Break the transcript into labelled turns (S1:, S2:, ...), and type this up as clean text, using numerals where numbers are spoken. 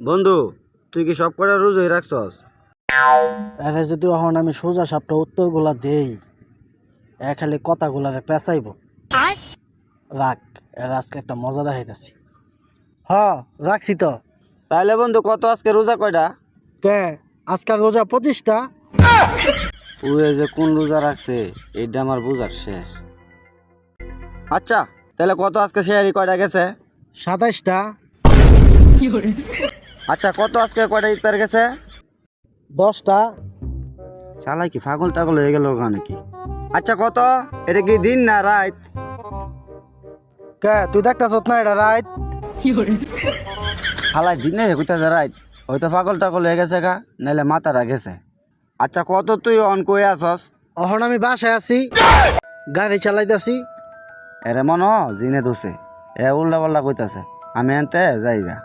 S1: বন্ধু, তুই কি সব কটা রোজই রাখছস?
S2: এফে যদি এখন আমি সোজা সাপটা উত্তরগুলা দেই খালি কথাগুলারে পেঁচাইব। রাখ, এর আজকে একটা মজা দেখাইতেছি। রাখছি তো।
S1: তাইলে বন্ধু, কত আজকে রোজা কয়টা?
S2: কে আজকাল রোজা 25টা।
S1: ওই যে কোন রোজা রাখছে এইটা আমার বুঝার শেষ। আচ্ছা, তাহলে কত আজকে শেয়ারি কয়টা গেছে?
S2: 27টা।
S1: আচ্ছা, কত আজকে কয়টা ইফতার গেছে?
S2: 10টা।
S1: শালাই কি পাগল টাগল হয়ে গেল নাকি? আচ্ছা, কত? এটা কি দিন না রাত?
S2: কে তুই দেখতাছ না এটা রাইত?
S1: শালাই দিন না কোথায় রাত? হয়তো পাগল টাগল হয়ে গেছে গা, নাইলে মাথাটা গেছে। আচ্ছা, কত তুই অন কই আসস?
S2: এখন আমি বাসায় আছি, গাড়ি চালাইতেছি।
S1: এরে মন জিনে দোষে উল্টা পাল্টা কইতাছে, আমি এনতে যাইগা।